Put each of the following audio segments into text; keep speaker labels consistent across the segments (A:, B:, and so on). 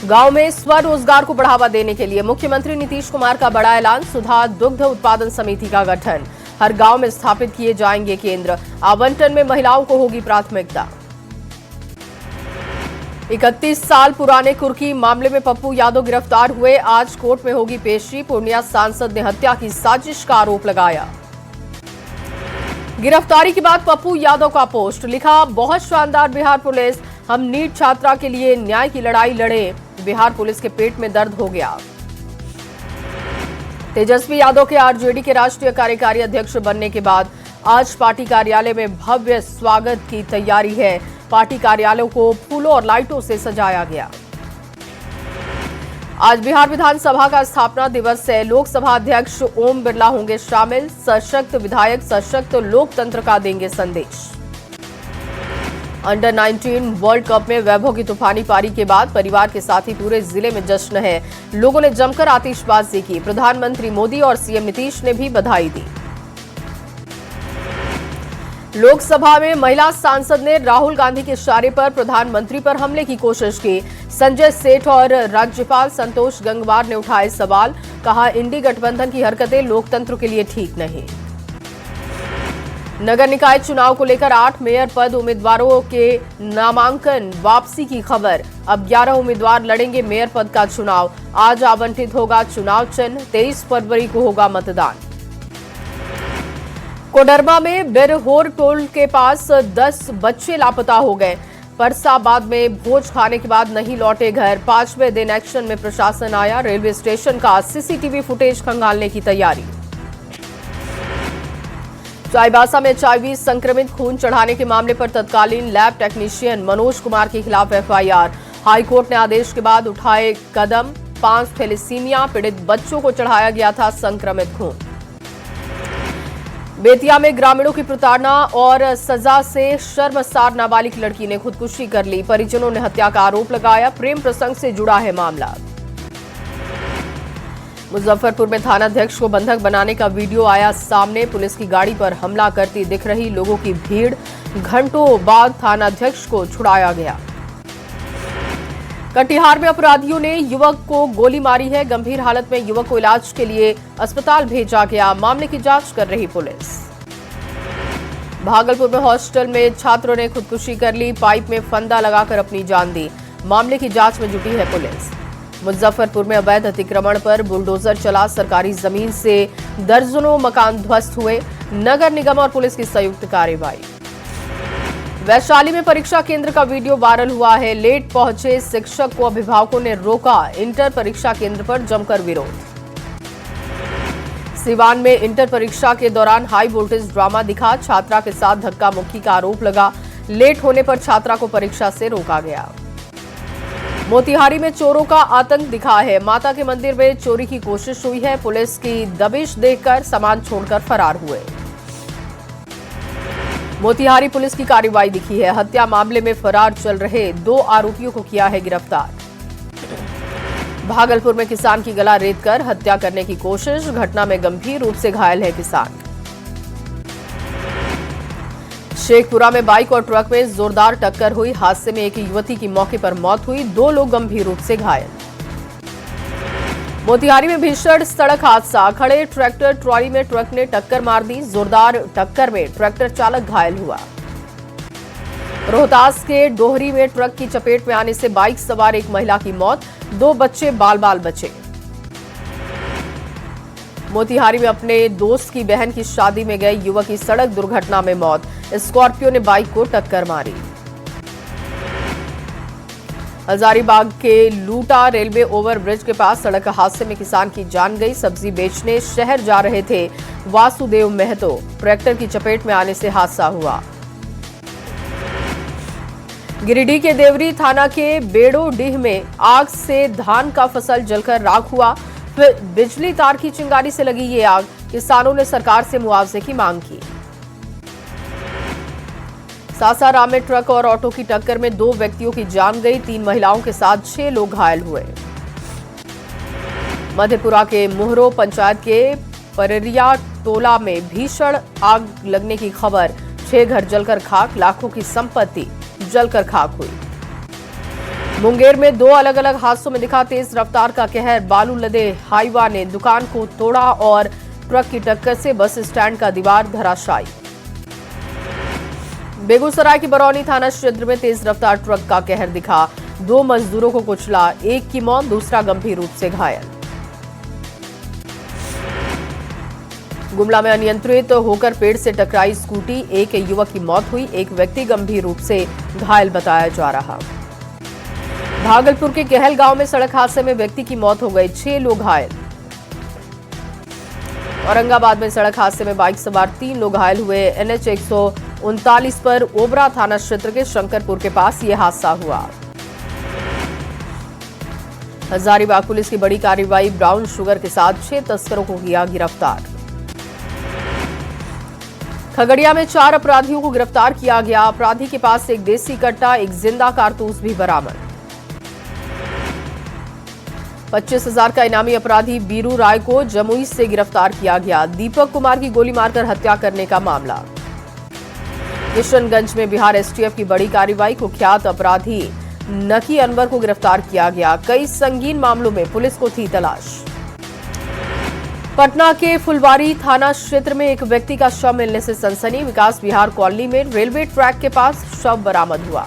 A: गांव में स्वरोजगार को बढ़ावा देने के लिए मुख्यमंत्री नीतीश कुमार का बड़ा ऐलान। सुधा दुग्ध उत्पादन समिति का गठन। हर गांव में स्थापित किए जाएंगे केंद्र। आवंटन में महिलाओं को होगी प्राथमिकता। 31 साल पुराने कुर्की मामले में पप्पू यादव गिरफ्तार हुए। आज कोर्ट में होगी पेशी। पूर्णिया सांसद ने हत्या की साजिश का आरोप लगाया। गिरफ्तारी के बाद पप्पू यादव का पोस्ट लिखा, बहुत शानदार बिहार पुलिस, हम नीट छात्रा के लिए न्याय की लड़ाई लड़े। बिहार पुलिस के पेट में दर्द हो गया। तेजस्वी यादव के आरजेडी के राष्ट्रीय कार्यकारी अध्यक्ष बनने के बाद आज पार्टी कार्यालय में भव्य स्वागत की तैयारी है। पार्टी कार्यालयों को फूलों और लाइटों से सजाया गया। आज बिहार विधानसभा का स्थापना दिवस है। लोकसभा अध्यक्ष ओम बिरला होंगे शामिल। सशक्त विधायक सशक्त लोकतंत्र का देंगे संदेश। अंडर 19 वर्ल्ड कप में वैभव की तूफानी पारी के बाद परिवार के साथ ही पूरे जिले में जश्न है। लोगों ने जमकर आतिशबाजी की। प्रधानमंत्री मोदी और सीएम नीतीश ने भी बधाई दी। लोकसभा में महिला सांसद ने राहुल गांधी के इशारे पर प्रधानमंत्री पर हमले की कोशिश की। संजय सेठ और राज्यपाल संतोष गंगवार ने उठाए सवाल। कहा, इंडी गठबंधन की हरकतें लोकतंत्र के लिए ठीक नहीं। नगर निकाय चुनाव को लेकर 8 मेयर पद उम्मीदवारों के नामांकन वापसी की खबर। अब 11 उम्मीदवार लड़ेंगे मेयर पद का चुनाव। आज आवंटित होगा चुनाव चिन्ह। 23 फरवरी को होगा मतदान। कोडरमा में बिरहोर टोल के पास 10 बच्चे लापता हो गए। परसाबाद में भोज खाने के बाद नहीं लौटे घर। 5वें दिन एक्शन में प्रशासन आया। रेलवे स्टेशन का सीसीटीवी फुटेज खंगालने की तैयारी। चाईबासा में एचआईवी संक्रमित खून चढ़ाने के मामले पर तत्कालीन लैब टेक्नीशियन मनोज कुमार के खिलाफ एफआईआर। हाईकोर्ट ने आदेश के बाद उठाए कदम। 5 थैलेसीमिया पीड़ित बच्चों को चढ़ाया गया था संक्रमित खून। बेतिया में ग्रामीणों की प्रताड़ना और सजा से शर्मसार नाबालिग लड़की ने खुदकुशी कर ली। परिजनों ने हत्या का आरोप लगाया। प्रेम प्रसंग से जुड़ा है मामला। मुजफ्फरपुर में थानाध्यक्ष को बंधक बनाने का वीडियो आया सामने। पुलिस की गाड़ी पर हमला करती दिख रही लोगों की भीड़। घंटों बाद थानाध्यक्ष को छुड़ाया गया। कटिहार में अपराधियों ने युवक को गोली मारी है। गंभीर हालत में युवक को इलाज के लिए अस्पताल भेजा गया। मामले की जांच कर रही पुलिस। भागलपुर में हॉस्टल में छात्रों ने खुदकुशी कर ली। पाइप में फंदा लगाकर अपनी जान दी। मामले की जांच में जुटी है पुलिस। मुजफ्फरपुर में अवैध अतिक्रमण पर बुलडोजर चला। सरकारी जमीन से दर्जनों मकान ध्वस्त हुए। नगर निगम और पुलिस की संयुक्त कार्रवाई। वैशाली में परीक्षा केंद्र का वीडियो वायरल हुआ है। लेट पहुंचे शिक्षक को अभिभावकों ने रोका। इंटर परीक्षा केंद्र पर जमकर विरोध। सिवान में इंटर परीक्षा के दौरान हाई वोल्टेज ड्रामा दिखा। छात्रा के साथ धक्का मुक्की का आरोप लगा। लेट होने पर छात्रा को परीक्षा से रोका गया। मोतिहारी में चोरों का आतंक दिखा है। माता के मंदिर में चोरी की कोशिश हुई है। पुलिस की दबिश देखकर सामान छोड़कर फरार हुए। मोतिहारी पुलिस की कार्रवाई दिखी है। हत्या मामले में फरार चल रहे 2 आरोपियों को किया है गिरफ्तार। भागलपुर में किसान की गला रेतकर हत्या करने की कोशिश। घटना में गंभीर रूप से घायल है किसान। शेखपुरा में बाइक और ट्रक में जोरदार टक्कर हुई। हादसे में एक युवती की मौके पर मौत हुई। 2 लोग गंभीर रूप से घायल। मोतिहारी में भीषण सड़क हादसा। खड़े ट्रैक्टर ट्रॉली में ट्रक ने टक्कर मार दी। जोरदार टक्कर में ट्रैक्टर चालक घायल हुआ। रोहतास के डोहरी में ट्रक की चपेट में आने से बाइक सवार एक महिला की मौत। 2 बच्चे बाल बाल बचे। मोतिहारी में अपने दोस्त की बहन की शादी में गए युवक की सड़क दुर्घटना में मौत। स्कॉर्पियो ने बाइक को टक्कर मारी। हजारीबाग के लूटा रेलवे ओवरब्रिज के पास सड़क हादसे में किसान की जान गई। सब्जी बेचने शहर जा रहे थे वासुदेव महतो। ट्रैक्टर की चपेट में आने से हादसा हुआ। गिरिडीह के देवरी थाना के बेड़ोडीह में आग से धान का फसल जलकर राख हुआ। फिर बिजली तार की चिंगारी से लगी ये आग। किसानों ने सरकार से मुआवजे की मांग की। सासाराम में ट्रक और ऑटो की टक्कर में 2 व्यक्तियों की जान गई। 3 महिलाओं के साथ 6 लोग घायल हुए। मधेपुरा के मुहरो पंचायत के पररिया टोला में भीषण आग लगने की खबर। 6 घर जलकर खाक। लाखों की संपत्ति जलकर खाक हुई। मुंगेर में दो अलग अलग हादसों में दिखा तेज रफ्तार का कहर। बालू लदे हाईवा ने दुकान को तोड़ा और ट्रक की टक्कर से बस स्टैंड का दीवार धराशायी। बेगूसराय की बरौनी थाना क्षेत्र में तेज रफ्तार ट्रक का कहर दिखा। दो मजदूरों को कुचला, एक की मौत, दूसरा गंभीर रूप से घायल। गुमला में अनियंत्रित होकर पेड़ से टकराई स्कूटी, एक युवक की मौत हुई, एक व्यक्ति गंभीर रूप से घायल बताया जा रहा। भागलपुर के कहलगांव में सड़क हादसे में व्यक्ति की मौत हो गई, 6 लोग घायल। औरंगाबाद में सड़क हादसे में बाइक सवार 3 लोग घायल हुए। NH 139 पर ओबरा थाना क्षेत्र के शंकरपुर के पास यह हादसा हुआ। हजारीबाग पुलिस की बड़ी कार्रवाई, ब्राउन शुगर के साथ 6 तस्करों को किया गिरफ्तार। खगड़िया में 4 अपराधियों को गिरफ्तार किया गया। अपराधी के पास से एक देसी कट्टा, एक जिंदा कारतूस भी बरामद। 25,000 का इनामी अपराधी बीरू राय को जमुई से गिरफ्तार किया गया। दीपक कुमार की गोली मारकर हत्या करने का मामला। किशनगंज में बिहार STF की बड़ी कार्रवाई, कुख्यात अपराधी नकी अनवर को गिरफ्तार किया गया। कई संगीन मामलों में पुलिस को थी तलाश। पटना के फुलवारी थाना क्षेत्र में एक व्यक्ति का शव मिलने से सनसनी। विकास विहार कॉलोनी में रेलवे ट्रैक के पास शव बरामद हुआ।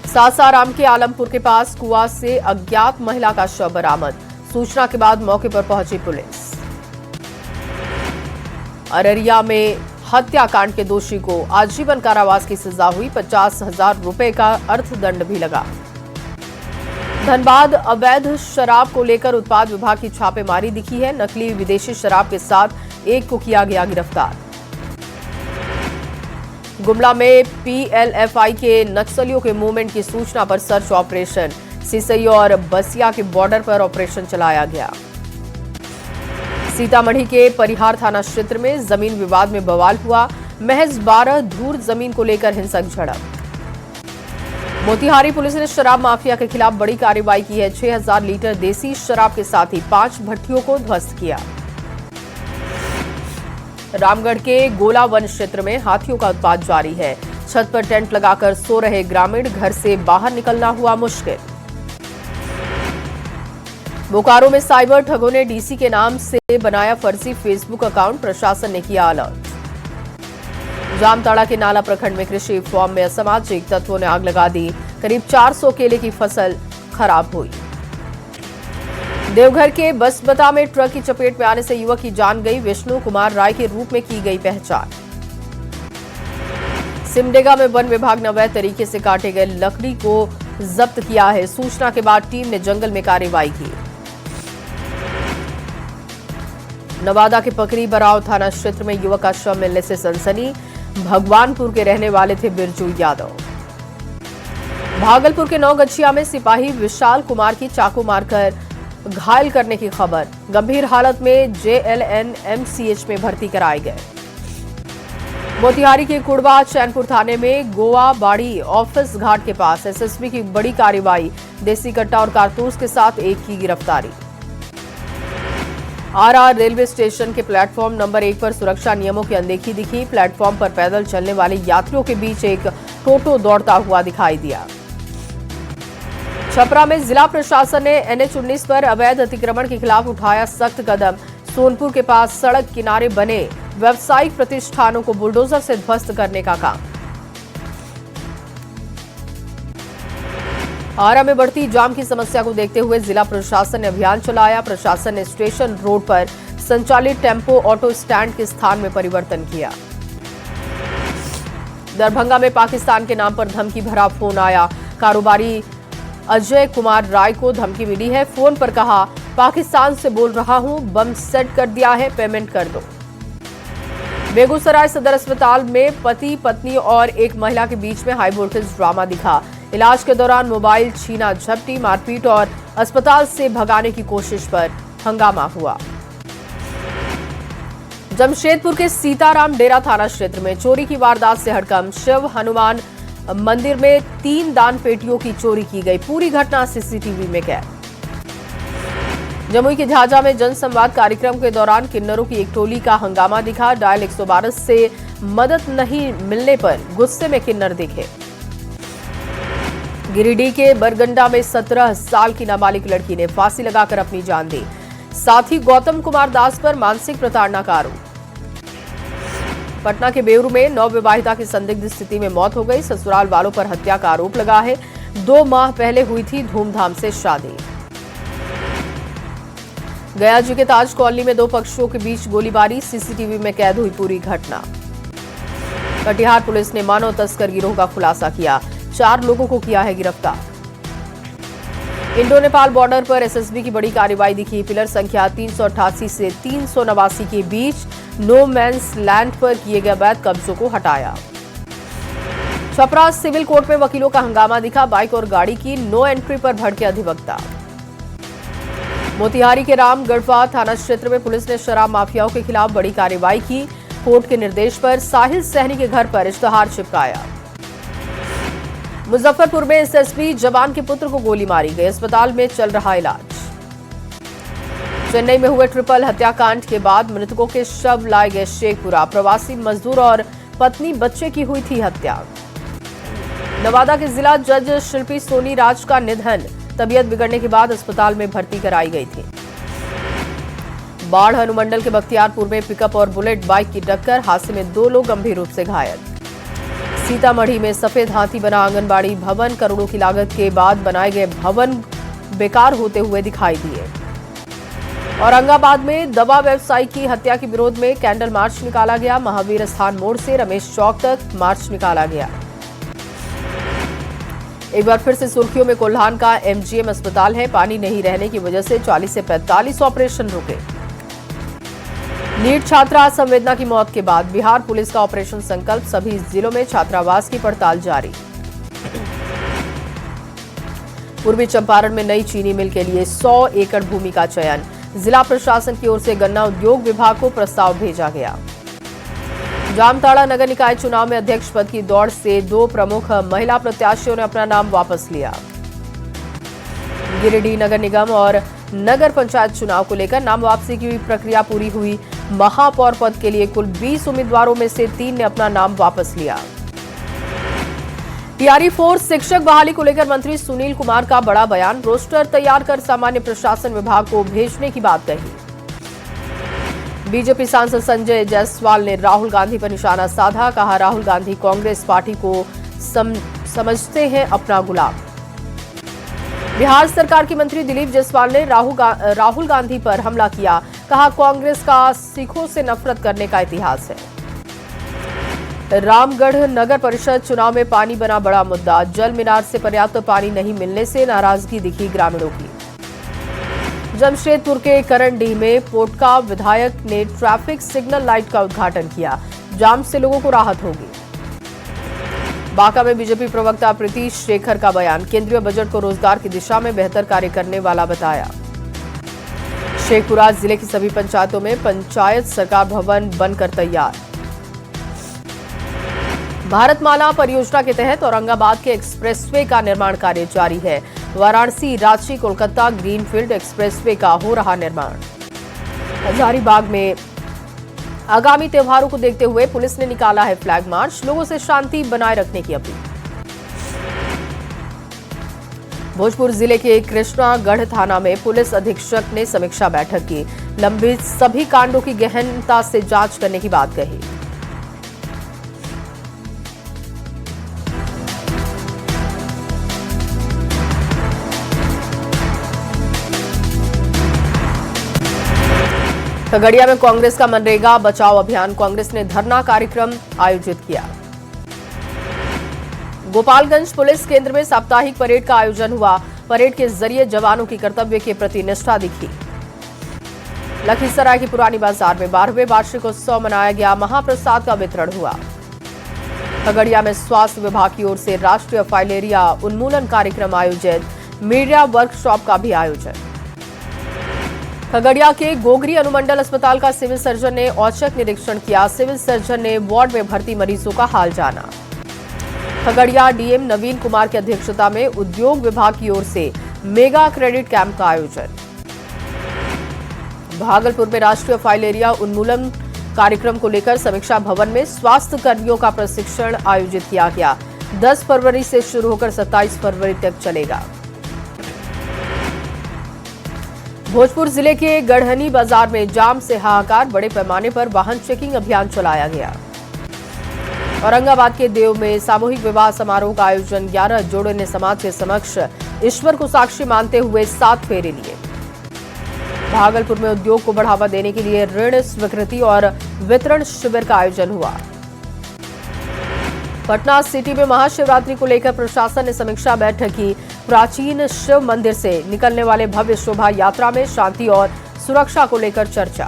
A: सासाराम के आलमपुर के पास कुआं से अज्ञात महिला का शव बरामद। सूचना के बाद मौके पर पहुंची पुलिस। अररिया में हत्याकांड के दोषी को आजीवन कारावास की सजा हुई, 50,000 रुपए का अर्थदंड भी लगा। धनबाद अवैध शराब को लेकर उत्पाद विभाग की छापेमारी दिखी है। नकली विदेशी शराब के साथ एक को किया गया गिरफ्तार। गुमला में PLFI के नक्सलियों के मूवमेंट की सूचना पर सर्च ऑपरेशन, सिसई और बसिया के बॉर्डर पर ऑपरेशन चलाया गया। सीतामढ़ी के परिहार थाना क्षेत्र में जमीन विवाद में बवाल हुआ। महज 12 धूर जमीन को लेकर हिंसक झड़प। मोतिहारी पुलिस ने शराब माफिया के खिलाफ बड़ी कार्रवाई की है। 6,000 लीटर देसी शराब के साथ ही 5 भट्टियों को ध्वस्त किया। रामगढ़ के गोला वन क्षेत्र में हाथियों का उत्पात जारी है। छत पर टेंट लगाकर सो रहे ग्रामीण, घर से बाहर निकलना हुआ मुश्किल। बोकारो में साइबर ठगों ने DC के नाम से बनाया फर्जी फेसबुक अकाउंट, प्रशासन ने किया अलर्ट। जामताड़ा के नाला प्रखंड में कृषि फॉर्म में असामाजिक तत्वों ने आग लगा दी। करीब 400 केले की फसल खराब हुई। देवघर के बसबता में ट्रक की चपेट में आने से युवक की जान गई। विष्णु कुमार राय के रूप में की गई पहचान। सिमडेगा में वन विभाग ने अवैध तरीके से काटे गए लकड़ी को जब्त किया है। सूचना के बाद टीम ने जंगल में कार्रवाई की। नवादा के पकरी बराव थाना क्षेत्र में युवक का शव मिलने से सनसनी। भगवानपुर के रहने वाले थे बिरजू यादव। भागलपुर के नौगछिया में सिपाही विशाल कुमार की चाकू मारकर घायल करने की खबर। गंभीर हालत में JLN MCH में भर्ती कराए गए। मोतिहारी के कुड़वा चैनपुर थाने में गोवा बाड़ी ऑफिस घाट के पास SSB की बड़ी कार्रवाई। देसी कट्टा और कारतूस के साथ एक की गिरफ्तारी। RR रेलवे स्टेशन के प्लेटफॉर्म नंबर 1 पर सुरक्षा नियमों की अनदेखी दिखी। प्लेटफॉर्म पर पैदल चलने वाले यात्रियों के बीच एक टोटो दौड़ता हुआ दिखाई दिया। छपरा में जिला प्रशासन ने NH 19 पर अवैध अतिक्रमण के खिलाफ उठाया सख्त कदम। सोनपुर के पास सड़क किनारे बने व्यावसायिक प्रतिष्ठानों को बुलडोजर से ध्वस्त करने का काम। आरा में बढ़ती जाम की समस्या को देखते हुए जिला प्रशासन ने अभियान चलाया। प्रशासन ने स्टेशन रोड पर संचालित टेम्पो ऑटो स्टैंड के स्थान में परिवर्तन किया। दरभंगा में पाकिस्तान के नाम पर धमकी भरा फोन आया। कारोबारी अजय कुमार राय को धमकी मिली है। फोन पर कहा, पाकिस्तान से बोल रहा हूं, बम सेट कर दिया है, पेमेंट कर दो। बेगूसराय सदर अस्पताल में पति पत्नी और एक महिला के बीच में हाई वोल्टेज ड्रामा दिखा। इलाज के दौरान मोबाइल छीना झपटी, मारपीट और अस्पताल से भगाने की कोशिश पर हंगामा हुआ। जमशेदपुर के सीताराम डेरा थाना क्षेत्र में चोरी की वारदात से हड़कंप। शिव हनुमान मंदिर में 3 दान पेटियों की चोरी की गई। पूरी घटना CCTV में कैद। जमुई के झाझा में जनसंवाद कार्यक्रम के दौरान किन्नरों की एक टोली का हंगामा दिखा। डायल 112 से मदद नहीं मिलने पर गुस्से में किन्नर दिखे। गिरिडीह के बरगंडा में 17 साल की नाबालिग लड़की ने फांसी लगाकर अपनी जान दी। साथ ही गौतम कुमार दास पर मानसिक प्रताड़ना का आरोप। पटना के बेउर में नवविवाहिता की संदिग्ध स्थिति में मौत हो गई। ससुराल वालों पर हत्या का आरोप लगा है। 2 माह पहले हुई थी धूमधाम से शादी। गया जी के ताज कॉलोनी में 2 पक्षों के बीच गोलीबारी, सीसीटीवी में कैद हुई पूरी घटना। कटिहार पुलिस ने मानव तस्कर गिरोह का खुलासा किया। 4 लोगों को किया है गिरफ्तार। इंडो नेपाल बॉर्डर पर एसएसबी की बड़ी कार्रवाई दिखी। पिलर संख्या 388 से 389 के बीच नो मैंस लैंड पर किए गए अवैध कब्जों को हटाया। छपरा सिविल कोर्ट में वकीलों का हंगामा दिखा। बाइक और गाड़ी की नो एंट्री पर भड़के अधिवक्ता। मोतिहारी के रामगढ़वा थाना क्षेत्र में पुलिस ने शराब माफियाओं के खिलाफ बड़ी कार्रवाई की। कोर्ट के निर्देश पर साहिल सहनी के घर पर इश्तहार चिपकाया। मुजफ्फरपुर में एसएसबी जवान के पुत्र को गोली मारी गई। अस्पताल में चल रहा इलाज। चेन्नई में हुए ट्रिपल हत्याकांड के बाद मृतकों के शव लाए गए शेखपुरा। प्रवासी मजदूर और पत्नी बच्चे की हुई थी हत्या। नवादा के जिला जज शिल्पी सोनी राज का निधन। तबीयत बिगड़ने के बाद अस्पताल में भर्ती कराई गई थी। बाढ़ अनुमंडल के बख्तियारपुर में पिकअप और बुलेट बाइक की टक्कर। हादसे में 2 लोग गंभीर रूप से घायल। सीतामढ़ी में सफेद हाथी बना आंगनबाड़ी भवन। करोड़ों की लागत के बाद बनाए गए भवन बेकार होते हुए दिखाई दिए। औरंगाबाद में दवा व्यवसायी की हत्या के विरोध में कैंडल मार्च निकाला गया। महावीर स्थान मोड़ से रमेश चौक तक मार्च निकाला गया। एक बार फिर से सुर्खियों में कोल्हान का एमजीएम अस्पताल है। पानी नहीं रहने की वजह से 40 से 45 ऑपरेशन रुके। नीट छात्रा संवेदना की मौत के बाद बिहार पुलिस का ऑपरेशन संकल्प। सभी जिलों में छात्रावास की पड़ताल जारी। पूर्वी चंपारण में नई चीनी मिल के लिए 100 एकड़ भूमि का चयन। जिला प्रशासन की ओर से गन्ना उद्योग विभाग को प्रस्ताव भेजा गया। जामताड़ा नगर निकाय चुनाव में अध्यक्ष पद की दौड़ से 2 प्रमुख महिला प्रत्याशियों ने अपना नाम वापस लिया। गिरिडीह नगर निगम और नगर पंचायत चुनाव को लेकर नाम वापसी की प्रक्रिया पूरी हुई। महापौर पद के लिए कुल 20 उम्मीदवारों में से 3 ने अपना नाम वापस लिया। टीआरई फोर्स शिक्षक बहाली को लेकर मंत्री सुनील कुमार का बड़ा बयान। रोस्टर तैयार कर सामान्य प्रशासन विभाग को भेजने की बात कही। बीजेपी सांसद संजय जायसवाल ने राहुल गांधी पर निशाना साधा। कहा, राहुल गांधी कांग्रेस पार्टी को समझते हैं अपना गुलाम। बिहार सरकार के मंत्री दिलीप जायसवाल ने राहुल गांधी पर हमला किया। कहा, कांग्रेस का सिखों से नफरत करने का इतिहास है। रामगढ़ नगर परिषद चुनाव में पानी बना बड़ा मुद्दा। जल मीनार से पर्याप्त पानी नहीं मिलने से नाराजगी दिखी ग्रामीणों की। जमशेदपुर के करंडीह में पोटका विधायक ने ट्रैफिक सिग्नल लाइट का उद्घाटन किया। जाम से लोगों को राहत होगी। बांका में बीजेपी प्रवक्ता प्रीतीश शेखर का बयान। केंद्रीय बजट को रोजगार की दिशा में बेहतर कार्य करने वाला बताया। शेखपुरा जिले की सभी पंचायतों में पंचायत सरकार भवन बनकर तैयार। भारतमाला परियोजना के तहत औरंगाबाद के एक्सप्रेसवे का निर्माण कार्य जारी है। वाराणसी, रांची, कोलकाता ग्रीनफील्ड एक्सप्रेसवे का हो रहा निर्माण। हजारीबाग में आगामी त्योहारों को देखते हुए पुलिस ने निकाला है फ्लैग मार्च। लोगों से शांति बनाए रखने की अपील। भोजपुर जिले के कृष्णागढ़ थाना में पुलिस अधीक्षक ने समीक्षा बैठक की। लंबित सभी कांडों की गहनता से जांच करने की बात कही। खगड़िया में कांग्रेस का मनरेगा बचाओ अभियान। कांग्रेस ने धरना कार्यक्रम आयोजित किया। गोपालगंज पुलिस केंद्र में साप्ताहिक परेड का आयोजन हुआ। परेड के जरिए जवानों की कर्तव्य के प्रति निष्ठा दिखी। लखीसराय की पुरानी बाजार में 12वें वार्षिकोत्सव मनाया गया। महाप्रसाद का वितरण हुआ। खगड़िया में स्वास्थ्य विभाग की ओर से राष्ट्रीय फाइलेरिया उन्मूलन कार्यक्रम आयोजित। मीडिया वर्कशॉप का भी आयोजन। खगड़िया के गोगरी अनुमंडल अस्पताल का सिविल सर्जन ने औचक निरीक्षण किया। सिविल सर्जन ने वार्ड में भर्ती मरीजों का हाल जाना। खगड़िया डीएम नवीन कुमार की अध्यक्षता में उद्योग विभाग की ओर से मेगा क्रेडिट कैंप का आयोजन। भागलपुर में राष्ट्रीय फाइलेरिया उन्मूलन कार्यक्रम को लेकर समीक्षा भवन में स्वास्थ्य कर्मियों का प्रशिक्षण आयोजित किया गया। 10 फरवरी से शुरू होकर 27 फरवरी तक चलेगा। भोजपुर जिले के गढ़हनी बाजार में जाम से हाहाकार, बड़े पैमाने पर वाहन चेकिंग अभियान चलाया गया। औरंगाबाद के देव में सामूहिक विवाह समारोह का आयोजन, 11 जोड़ों ने समाज के समक्ष ईश्वर को साक्षी मानते हुए 7 फेरे लिए। भागलपुर में उद्योग को बढ़ावा देने के लिए ऋण स्वीकृति और वितरण शिविर का आयोजन हुआ। पटना सिटी में महाशिवरात्रि को लेकर प्रशासन ने समीक्षा बैठक की। प्राचीन शिव मंदिर से निकलने वाले भव्य शोभा यात्रा में शांति और सुरक्षा को लेकर चर्चा।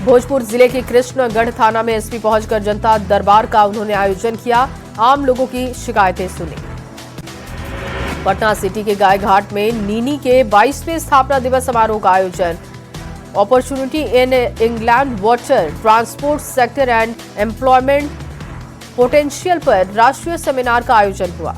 A: भोजपुर जिले के कृष्णगढ़ थाना में एसपी पहुंचकर जनता दरबार का उन्होंने आयोजन किया, आम लोगों की शिकायतें सुनी। पटना सिटी के गाय घाट में नीनी के 22वें स्थापना दिवस समारोह का आयोजन। Opportunity in England water transport sector and employment potential पर राष्ट्रीय सेमिनार का आयोजन हुआ।